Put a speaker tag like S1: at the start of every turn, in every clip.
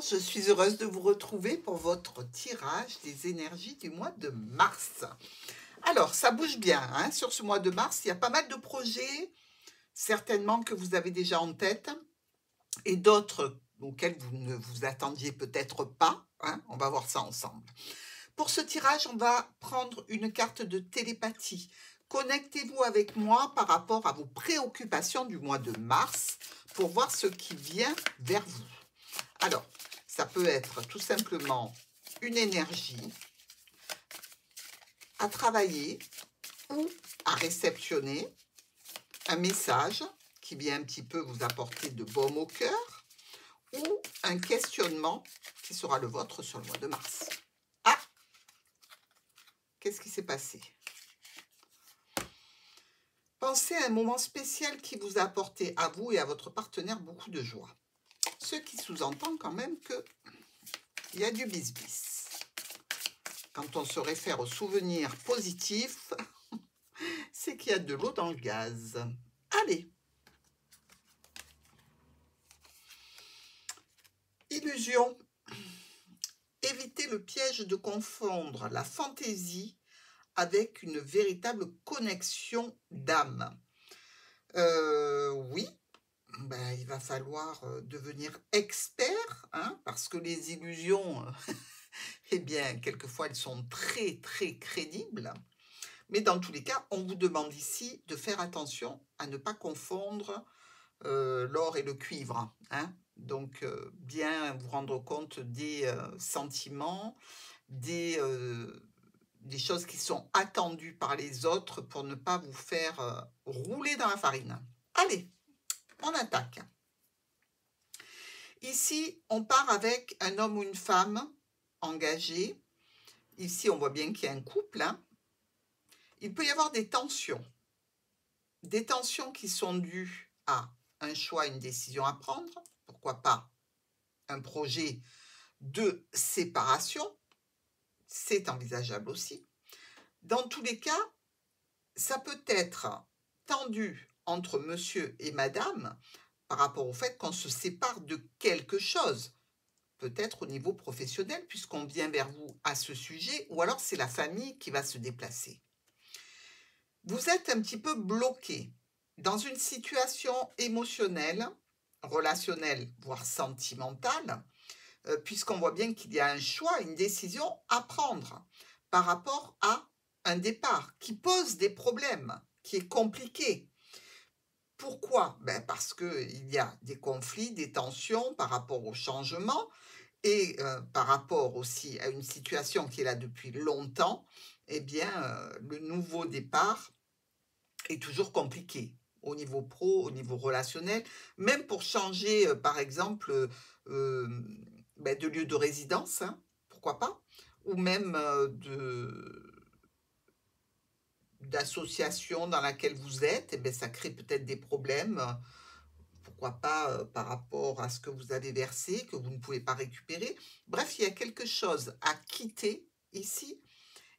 S1: je suis heureuse de vous retrouver pour votre tirage des énergies du mois de mars. Alors, ça bouge bien hein, sur ce mois de mars. Il y a pas mal de projets, certainement que vous avez déjà en tête, et d'autres auxquels vous ne vous attendiez peut-être pas. Hein, on va voir ça ensemble. Pour ce tirage, on va prendre une carte de télépathie. Connectez-vous avec moi par rapport à vos préoccupations du mois de mars pour voir ce qui vient vers vous. Alors, ça peut être tout simplement une énergie à travailler ou à réceptionner, un message qui vient un petit peu vous apporter de baume au cœur ou un questionnement qui sera le vôtre sur le mois de mars. Ah! Qu'est-ce qui s'est passé? Pensez à un moment spécial qui vous a apporté à vous et à votre partenaire beaucoup de joie. Ce qui sous-entend quand même qu'il y a du bis-bis. Quand on se réfère aux souvenirs positifs, c'est qu'il y a de l'eau dans le gaz. Allez. Illusion. Évitez le piège de confondre la fantaisie avec une véritable connexion d'âme. Oui, ben, il va falloir devenir expert, hein, parce que les illusions, eh bien, quelquefois, elles sont très, très crédibles. Mais dans tous les cas, on vous demande ici de faire attention à ne pas confondre l'or et le cuivre. Hein. Donc, bien vous rendre compte des sentiments, des choses qui sont attendues par les autres pour ne pas vous faire rouler dans la farine. Allez, on attaque. Ici, on part avec un homme ou une femme engagé. Ici, on voit bien qu'il y a un couple. Hein. Il peut y avoir des tensions qui sont dues à un choix, une décision à prendre. Pourquoi pas un projet de séparation, c'est envisageable aussi. Dans tous les cas, ça peut être tendu entre monsieur et madame par rapport au fait qu'on se sépare de quelque chose, peut-être au niveau professionnel, puisqu'on vient vers vous à ce sujet, ou alors c'est la famille qui va se déplacer. Vous êtes un petit peu bloqué dans une situation émotionnelle, relationnelle, voire sentimentale, puisqu'on voit bien qu'il y a un choix, une décision à prendre par rapport à un départ qui pose des problèmes, qui est compliqué. Pourquoi? Ben parce qu'il y a des conflits, des tensions par rapport au changement et par rapport aussi à une situation qui est là depuis longtemps, eh bien, le nouveau départ est toujours compliqué au niveau pro, au niveau relationnel, même pour changer, par exemple, ben de lieu de résidence, hein, pourquoi pas, ou même d'association dans laquelle vous êtes, eh bien, ça crée peut-être des problèmes, pourquoi pas par rapport à ce que vous avez versé, que vous ne pouvez pas récupérer. Bref, il y a quelque chose à quitter ici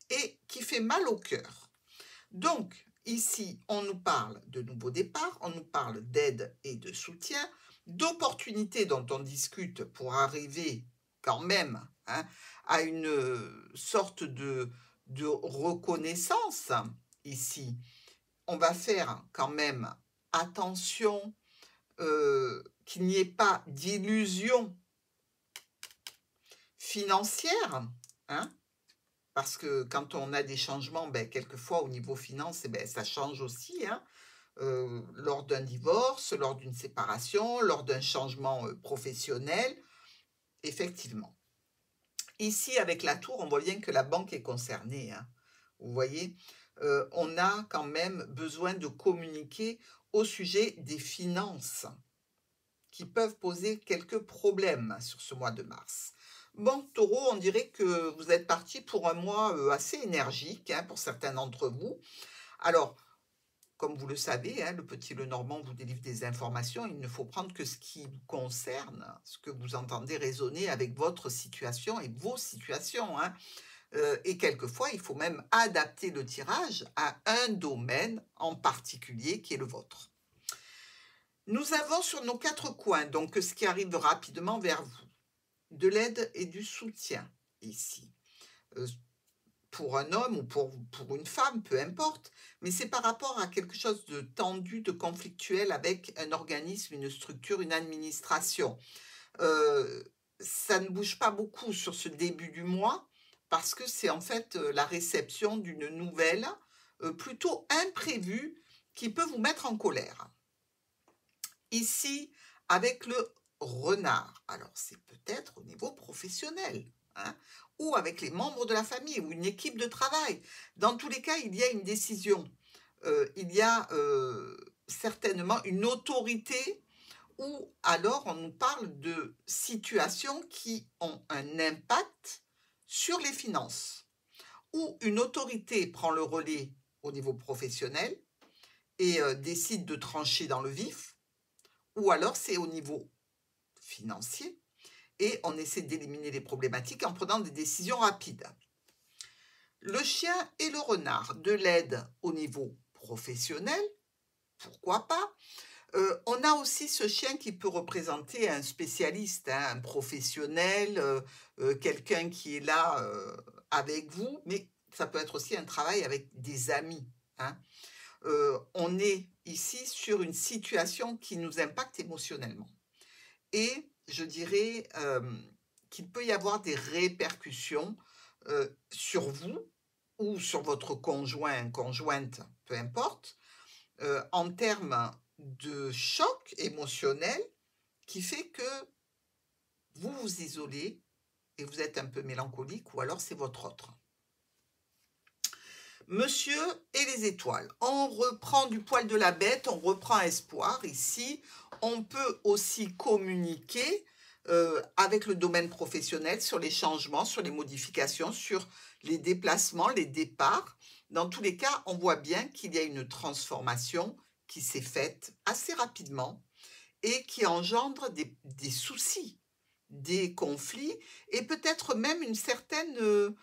S1: et qui fait mal au cœur. Donc, ici, on nous parle de nouveaux départs, on nous parle d'aide et de soutien, d'opportunités dont on discute pour arriver quand même hein, à une sorte de reconnaissance ici. On va faire quand même attention qu'il n'y ait pas d'illusion financière, hein, parce que quand on a des changements, ben, quelquefois au niveau finance, eh ben, ça change aussi, hein, lors d'un divorce, lors d'une séparation, lors d'un changement professionnel, effectivement. Ici, avec la tour, on voit bien que la banque est concernée. Hein. Vous voyez, on a quand même besoin de communiquer au sujet des finances qui peuvent poser quelques problèmes sur ce mois de mars. Bon, Taureau, on dirait que vous êtes parti pour un mois assez énergique hein, pour certains d'entre vous. Alors, comme vous le savez, hein, le petit Lenormand vous délivre des informations. Il ne faut prendre que ce qui vous concerne, ce que vous entendez résonner avec votre situation et vos situations. Hein. Et quelquefois, il faut même adapter le tirage à un domaine en particulier qui est le vôtre. Nous avons sur nos 4 coins, donc ce qui arrive rapidement vers vous, de l'aide et du soutien ici. Pour un homme ou pour une femme, peu importe, mais c'est par rapport à quelque chose de tendu, de conflictuel avec un organisme, une structure, une administration. Ça ne bouge pas beaucoup sur ce début du mois parce que c'est en fait la réception d'une nouvelle plutôt imprévue qui peut vous mettre en colère. Ici, avec le renard, alors c'est peut-être au niveau professionnel, hein, ou avec les membres de la famille ou une équipe de travail. Dans tous les cas, il y a une décision. Il y a certainement une autorité ou alors on nous parle de situations qui ont un impact sur les finances, où une autorité prend le relais au niveau professionnel et décide de trancher dans le vif, ou alors c'est au niveau financier et on essaie d'éliminer les problématiques en prenant des décisions rapides. Le chien et le renard, de l'aide au niveau professionnel, pourquoi pas. On a aussi ce chien qui peut représenter un spécialiste, hein, un professionnel, quelqu'un qui est là avec vous, mais ça peut être aussi un travail avec des amis, hein. On est ici sur une situation qui nous impacte émotionnellement. Et je dirais qu'il peut y avoir des répercussions sur vous ou sur votre conjoint, conjointe, peu importe, en termes de choc émotionnel qui fait que vous vous isolez et vous êtes un peu mélancolique ou alors c'est votre autre. Monsieur et les étoiles, on reprend du poil de la bête, on reprend espoir ici. On peut aussi communiquer avec le domaine professionnel sur les changements, sur les modifications, sur les déplacements, les départs. Dans tous les cas, on voit bien qu'il y a une transformation qui s'est faite assez rapidement et qui engendre des soucis, des conflits et peut-être même une certaine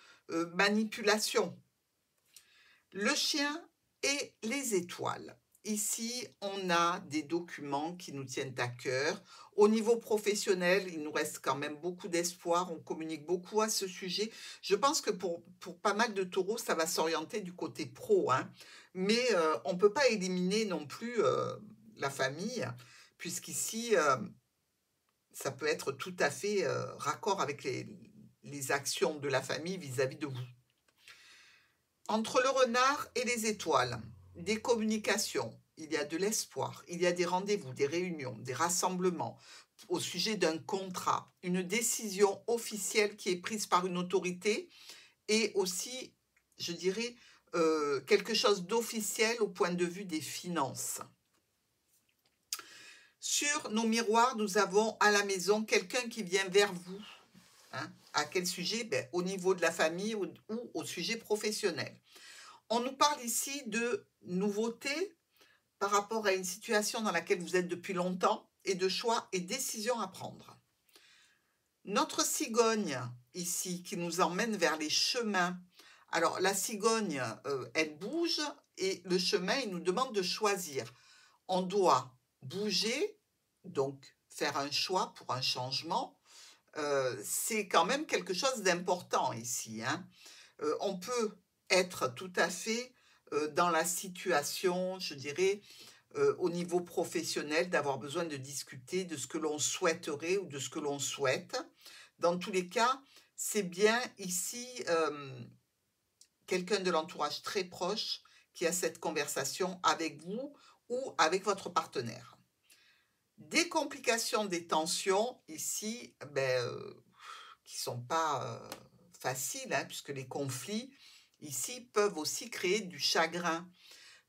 S1: manipulation. Le chien et les étoiles. Ici, on a des documents qui nous tiennent à cœur. Au niveau professionnel, il nous reste quand même beaucoup d'espoir. On communique beaucoup à ce sujet. Je pense que pour pas mal de taureaux, ça va s'orienter du côté pro, hein. Mais on ne peut pas éliminer non plus la famille, puisqu'ici, ça peut être tout à fait raccord avec les actions de la famille vis-à-vis de vous. Entre le renard et les étoiles, des communications, il y a de l'espoir, il y a des rendez-vous, des réunions, des rassemblements au sujet d'un contrat, une décision officielle qui est prise par une autorité et aussi, je dirais, quelque chose d'officiel au point de vue des finances. Sur nos miroirs, nous avons à la maison quelqu'un qui vient vers vous. Hein, à quel sujet? Au niveau de la famille ou au sujet professionnel. On nous parle ici de nouveautés par rapport à une situation dans laquelle vous êtes depuis longtemps et de choix et décisions à prendre. Notre cigogne ici qui nous emmène vers les chemins. Alors la cigogne, elle bouge et le chemin, il nous demande de choisir. On doit bouger, donc faire un choix pour un changement. C'est quand même quelque chose d'important ici, hein. On peut être tout à fait dans la situation, je dirais, au niveau professionnel, d'avoir besoin de discuter de ce que l'on souhaiterait ou de ce que l'on souhaite. Dans tous les cas, c'est bien ici quelqu'un de l'entourage très proche qui a cette conversation avec vous ou avec votre partenaire. Des complications, des tensions ici, qui ne sont pas faciles, hein, puisque les conflits ici peuvent aussi créer du chagrin.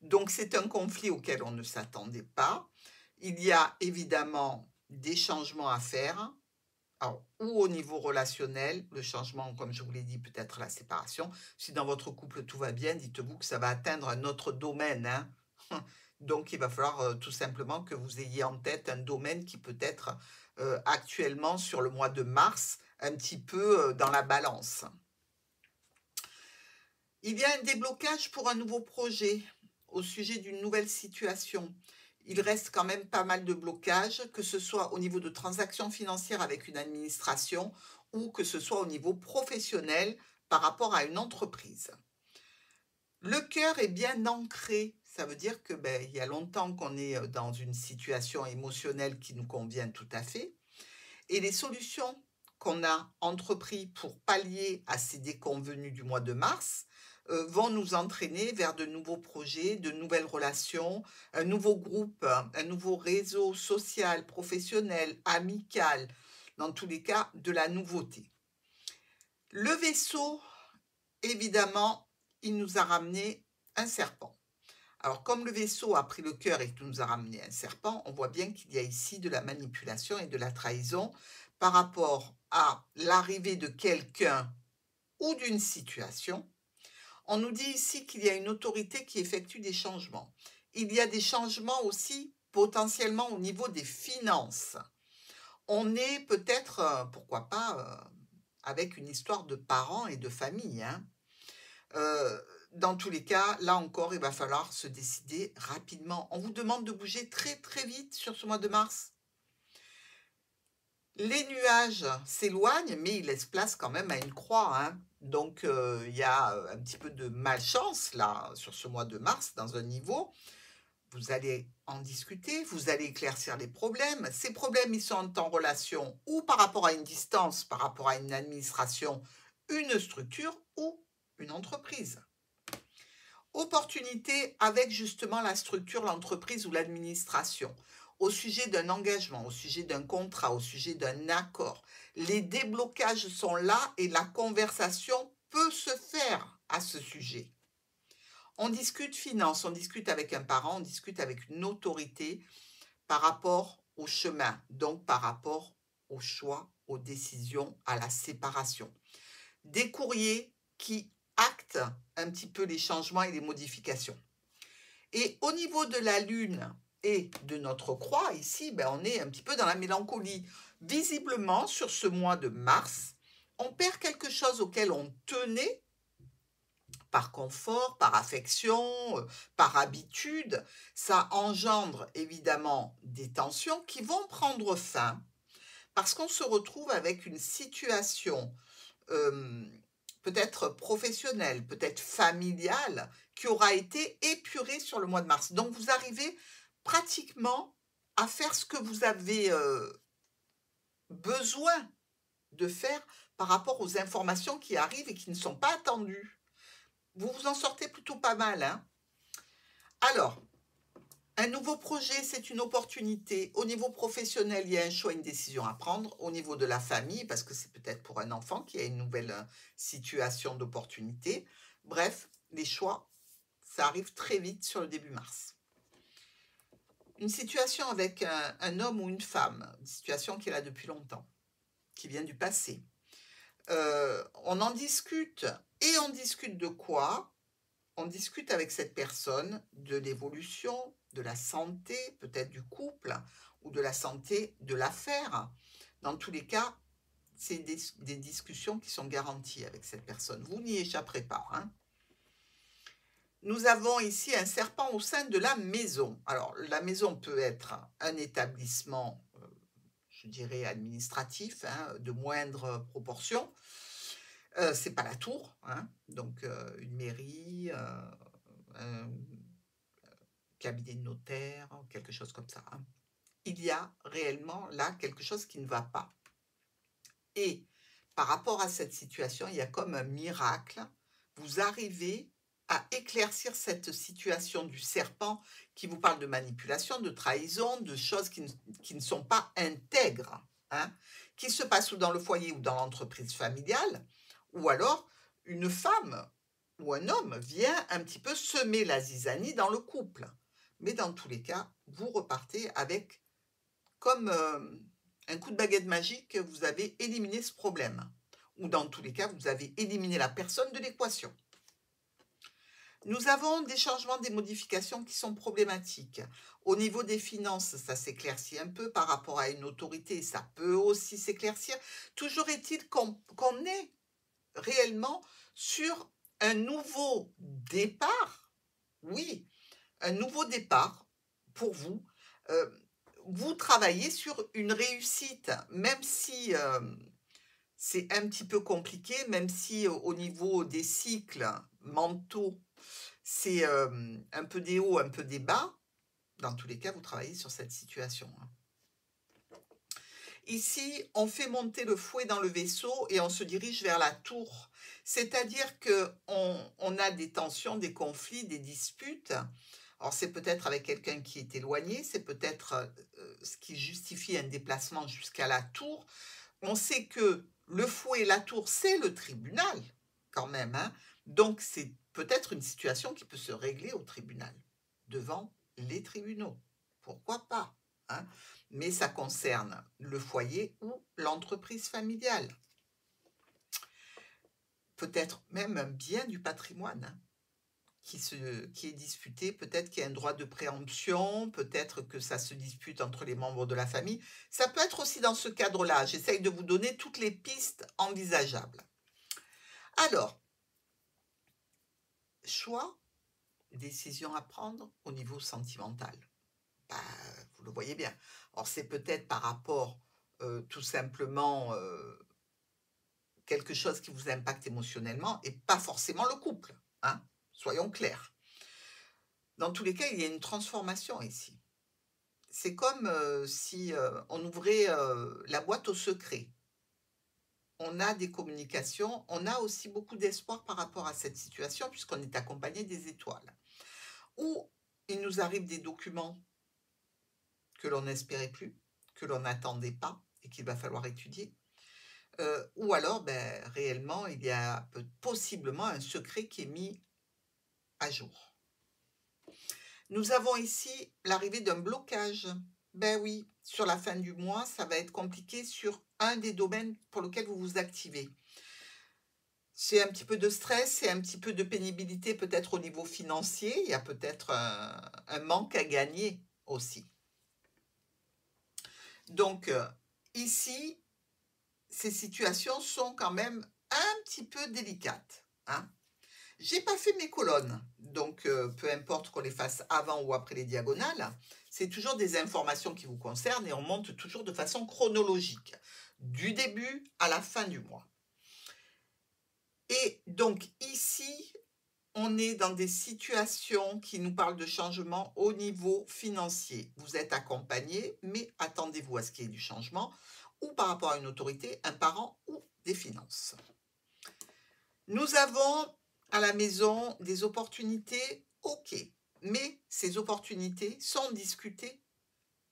S1: Donc c'est un conflit auquel on ne s'attendait pas. Il y a évidemment des changements à faire, alors, ou au niveau relationnel, le changement, comme je vous l'ai dit, peut être la séparation. Si dans votre couple tout va bien, dites-vous que ça va atteindre un autre domaine, hein. Donc il va falloir tout simplement que vous ayez en tête un domaine qui peut être actuellement sur le mois de mars, un petit peu dans la balance. Il y a un déblocage pour un nouveau projet au sujet d'une nouvelle situation. il reste quand même pas mal de blocages, que ce soit au niveau de transactions financières avec une administration ou que ce soit au niveau professionnel par rapport à une entreprise. Le cœur est bien ancré, ça veut dire que il y a longtemps qu'on est dans une situation émotionnelle qui nous convient tout à fait, et les solutions qu'on a entreprises pour pallier à ces déconvenues du mois de mars vont nous entraîner vers de nouveaux projets, de nouvelles relations, un nouveau groupe, un nouveau réseau social, professionnel, amical, dans tous les cas, de la nouveauté. Le vaisseau, évidemment, il nous a ramené un serpent. Alors, comme le vaisseau a pris le cœur et qu'il nous a ramené un serpent, on voit bien qu'il y a ici de la manipulation et de la trahison par rapport à l'arrivée de quelqu'un ou d'une situation. On nous dit ici qu'il y a une autorité qui effectue des changements. Il y a des changements aussi potentiellement au niveau des finances. On est peut-être, pourquoi pas, avec une histoire de parents et de famille, hein. Dans tous les cas, là encore, il va falloir se décider rapidement. On vous demande de bouger très très vite sur ce mois de mars. Les nuages s'éloignent, mais ils laissent place quand même à une croix, hein. Donc, il y a un petit peu de malchance là sur ce mois de mars dans un niveau. Vous allez en discuter, vous allez éclaircir les problèmes. Ces problèmes, ils sont en relation ou par rapport à une distance, par rapport à une administration, une structure ou une entreprise. Opportunité avec justement la structure, l'entreprise ou l'administration, au sujet d'un engagement, au sujet d'un contrat, au sujet d'un accord. Les déblocages sont là et la conversation peut se faire à ce sujet. On discute finance, on discute avec un parent, on discute avec une autorité par rapport au chemin, donc par rapport au choix, aux décisions, à la séparation. Des courriers qui actent un petit peu les changements et les modifications. Et au niveau de la Lune et de notre croix, ici, on est un petit peu dans la mélancolie. Visiblement, sur ce mois de mars, on perd quelque chose auquel on tenait, par confort, par affection, par habitude. Ça engendre évidemment des tensions qui vont prendre fin parce qu'on se retrouve avec une situation peut-être professionnelle, peut-être familiale, qui aura été épurée sur le mois de mars. Donc vous arrivez pratiquement à faire ce que vous avez besoin de faire par rapport aux informations qui arrivent et qui ne sont pas attendues. Vous vous en sortez plutôt pas mal, hein? Alors, un nouveau projet, c'est une opportunité. Au niveau professionnel, il y a un choix, une décision à prendre. Au niveau de la famille, parce que c'est peut-être pour un enfant qui a une nouvelle situation d'opportunité. Bref, les choix, ça arrive très vite sur le début mars. Une situation avec un homme ou une femme, une situation qui est là depuis longtemps, qui vient du passé. On en discute. Et on discute de quoi? On discute avec cette personne de l'évolution, de la santé, peut-être du couple, ou de la santé de l'affaire. Dans tous les cas, c'est des discussions qui sont garanties avec cette personne. Vous n'y échapperez pas, hein. Nous avons ici un serpent au sein de la maison. Alors, la maison peut être un établissement, je dirais, administratif, hein, de moindre proportion. C'est pas la tour, hein, donc une mairie, un cabinet de notaire, quelque chose comme ça, hein. Il y a réellement là quelque chose qui ne va pas. Et par rapport à cette situation, il y a comme un miracle. Vous arrivez à éclaircir cette situation du serpent qui vous parle de manipulation, de trahison, de choses qui ne sont pas intègres, hein, qui se passent ou dans le foyer ou dans l'entreprise familiale, ou alors une femme ou un homme vient un petit peu semer la zizanie dans le couple. Mais dans tous les cas, vous repartez avec comme un coup de baguette magique, vous avez éliminé ce problème. Ou dans tous les cas, vous avez éliminé la personne de l'équation. Nous avons des changements, des modifications qui sont problématiques. Au niveau des finances, ça s'éclaircit un peu par rapport à une autorité, ça peut aussi s'éclaircir. Toujours est-il qu'on est réellement sur un nouveau départ, oui, un nouveau départ pour vous, vous travaillez sur une réussite, même si c'est un petit peu compliqué, même si au niveau des cycles mentaux, c'est un peu des hauts, un peu des bas. Dans tous les cas, vous travaillez sur cette situation, hein. Ici, on fait monter le fouet dans le vaisseau et on se dirige vers la tour. C'est-à-dire qu'on a des tensions, des conflits, des disputes. Alors, c'est peut-être avec quelqu'un qui est éloigné, c'est peut-être ce qui justifie un déplacement jusqu'à la tour. On sait que le fouet et la tour, c'est le tribunal, quand même, hein. Donc, c'est peut-être une situation qui peut se régler au tribunal, devant les tribunaux. Pourquoi pas, hein? Mais ça concerne le foyer ou l'entreprise familiale. Peut-être même un bien du patrimoine, hein, qui est disputé, peut-être qu'il y a un droit de préemption, peut-être que ça se dispute entre les membres de la famille. Ça peut être aussi dans ce cadre-là. J'essaye de vous donner toutes les pistes envisageables. Alors, choix, décision à prendre au niveau sentimental. Bah, vous le voyez bien. Alors, c'est peut-être par rapport tout simplement quelque chose qui vous impacte émotionnellement et pas forcément le couple, hein, soyons clairs. Dans tous les cas, il y a une transformation ici. C'est comme si on ouvrait la boîte aux secrets. On a des communications, on a aussi beaucoup d'espoir par rapport à cette situation puisqu'on est accompagné des étoiles. Ou il nous arrive des documents que l'on n'espérait plus, que l'on n'attendait pas et qu'il va falloir étudier. Ou alors, ben, réellement, il y a possiblement un secret qui est mis à jour. Nous avons ici l'arrivée d'un blocage. Ben oui, sur la fin du mois, ça va être compliqué sur un des domaines pour lequel vous vous activez. C'est un petit peu de stress, c'est un petit peu de pénibilité peut-être au niveau financier. Il y a peut-être un manque à gagner aussi. Donc, ici, ces situations sont quand même un petit peu délicates, hein. J'ai pas fait mes colonnes, donc peu importe qu'on les fasse avant ou après les diagonales, c'est toujours des informations qui vous concernent et on monte toujours de façon chronologique, du début à la fin du mois. Et donc ici, on est dans des situations qui nous parlent de changement au niveau financier. Vous êtes accompagné, mais attendez-vous à ce qu'il y ait du changement, ou par rapport à une autorité, un parent ou des finances. Nous avons à la maison des opportunités, ok, mais ces opportunités sont discutées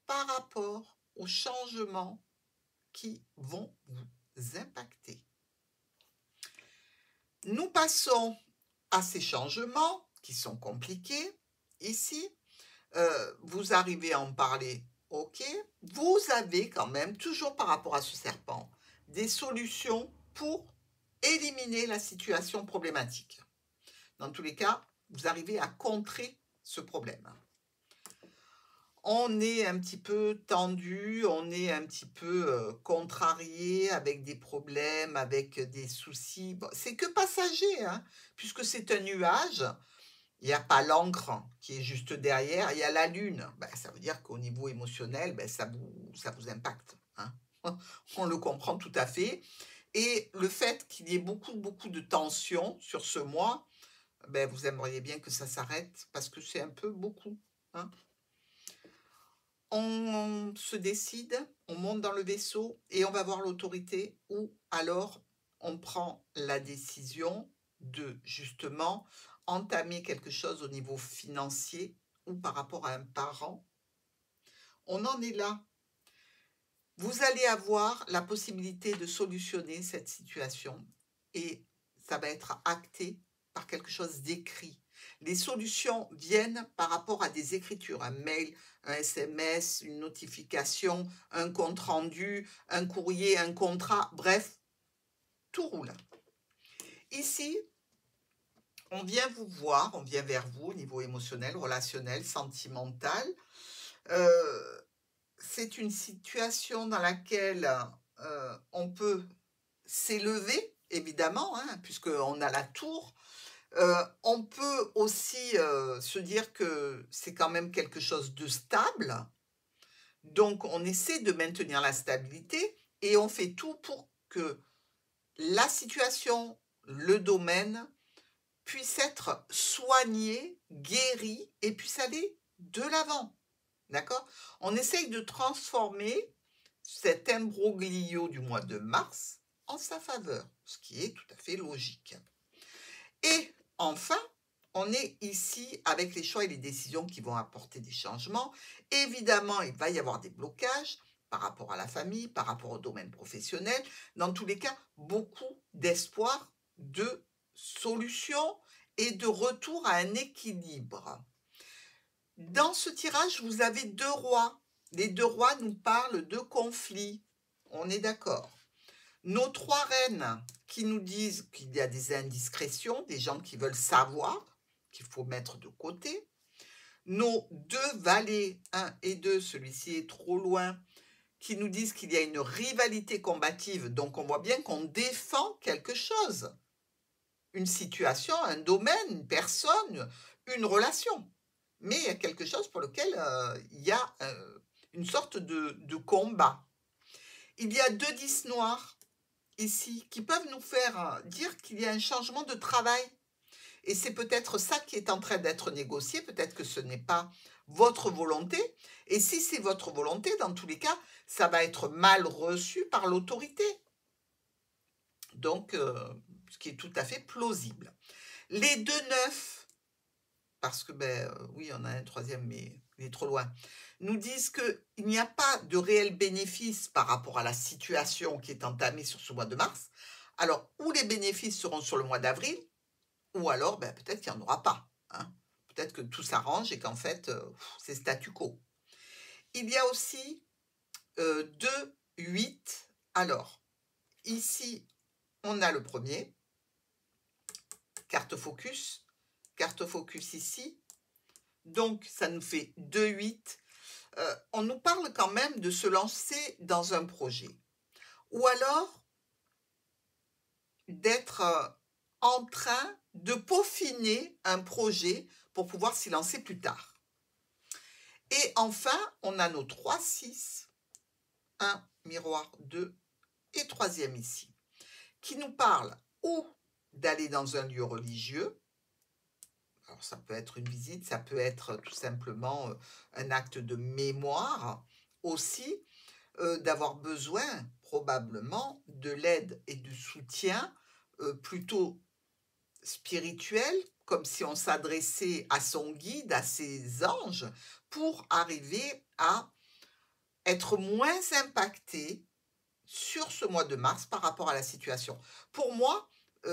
S1: par rapport aux changements qui vont vous impacter. Nous passons à ces changements qui sont compliqués. Ici, vous arrivez à en parler, ok. Vous avez quand même, toujours par rapport à ce serpent, des solutions pour éliminer la situation problématique. Dans tous les cas, vous arrivez à contrer ce problème. On est un petit peu tendu, on est un petit peu contrarié avec des problèmes, avec des soucis. Bon, c'est que passager, hein, puisque c'est un nuage. Il n'y a pas l'encre qui est juste derrière, il y a la lune. Ben, ça veut dire qu'au niveau émotionnel, ben, ça vous impacte, hein. On le comprend tout à fait. Et le fait qu'il y ait beaucoup de tensions sur ce mois, ben, vous aimeriez bien que ça s'arrête parce que c'est un peu beaucoup, hein. On se décide, on monte dans le vaisseau et on va voir l'autorité ou alors on prend la décision de justement entamer quelque chose au niveau financier ou par rapport à un parent. On en est là. Vous allez avoir la possibilité de solutionner cette situation et ça va être acté par quelque chose d'écrit. Les solutions viennent par rapport à des écritures, un mail, un SMS, une notification, un compte-rendu, un courrier, un contrat, bref, tout roule. Ici, on vient vous voir, on vient vers vous au niveau émotionnel, relationnel, sentimental. C'est une situation dans laquelle on peut s'élever, évidemment, hein, puisqu'on a la tour. On peut aussi se dire que c'est quand même quelque chose de stable, Donc, on essaie de maintenir la stabilité et on fait tout pour que la situation, le domaine puisse être soigné, guéri et puisse aller de l'avant. D'accord? On essaye de transformer cet imbroglio du mois de mars en sa faveur, ce qui est tout à fait logique. Et enfin, on est ici avec les choix et les décisions qui vont apporter des changements. Évidemment, il va y avoir des blocages par rapport à la famille, par rapport au domaine professionnel. Dans tous les cas, beaucoup d'espoir, de solutions et de retour à un équilibre. Dans ce tirage, vous avez 2 rois. Les 2 rois nous parlent de conflits. On est d'accord. Nos 3 reines qui nous disent qu'il y a des indiscrétions, des gens qui veulent savoir, qu'il faut mettre de côté. Nos 2 valets, 1 et 2, celui-ci est trop loin, qui nous disent qu'il y a une rivalité combative. Donc on voit bien qu'on défend quelque chose. Une situation, un domaine, une personne, une relation. Mais il y a quelque chose pour lequel il y a une sorte de combat. Il y a 2 10 noirs ici qui peuvent nous faire dire qu'il y a un changement de travail. Et c'est peut-être ça qui est en train d'être négocié, peut-être que ce n'est pas votre volonté. Et si c'est votre volonté, dans tous les cas, ça va être mal reçu par l'autorité. Donc, ce qui est tout à fait plausible. Les 2 neufs, parce que, oui, on a un troisième, mais il est trop loin, nous disent qu'il n'y a pas de réel bénéfice par rapport à la situation qui est entamée sur ce mois de mars. Alors, ou les bénéfices seront sur le mois d'avril, ou alors peut-être qu'il n'y en aura pas. Hein. Peut-être que tout s'arrange et qu'en fait, c'est statu quo. Il y a aussi 2, 8. Alors, ici, on a le premier, carte focus ici. Donc, ça nous fait 2, 8. On nous parle quand même de se lancer dans un projet. Ou alors, d'être en train de peaufiner un projet pour pouvoir s'y lancer plus tard. Et enfin, on a nos 3, 6, 1, miroir 2 et troisième ici, qui nous parlent ou d'aller dans un lieu religieux. Alors, ça peut être une visite, ça peut être tout simplement un acte de mémoire aussi, d'avoir besoin probablement de l'aide et du soutien plutôt spirituel, comme si on s'adressait à son guide, à ses anges, pour arriver à être moins impacté sur ce mois de mars par rapport à la situation. Pour moi,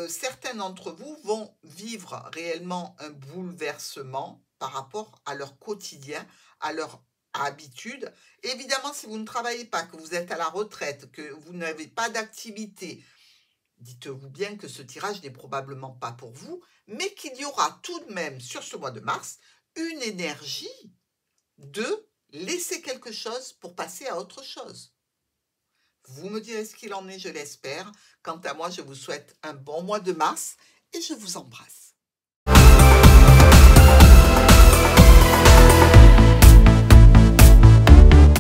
S1: certains d'entre vous vont vivre réellement un bouleversement par rapport à leur quotidien, à leur habitude. Évidemment, si vous ne travaillez pas, que vous êtes à la retraite, que vous n'avez pas d'activité, dites-vous bien que ce tirage n'est probablement pas pour vous, mais qu'il y aura tout de même sur ce mois de mars une énergie de laisser quelque chose pour passer à autre chose. Vous me direz ce qu'il en est, je l'espère. Quant à moi, je vous souhaite un bon mois de mars et je vous embrasse.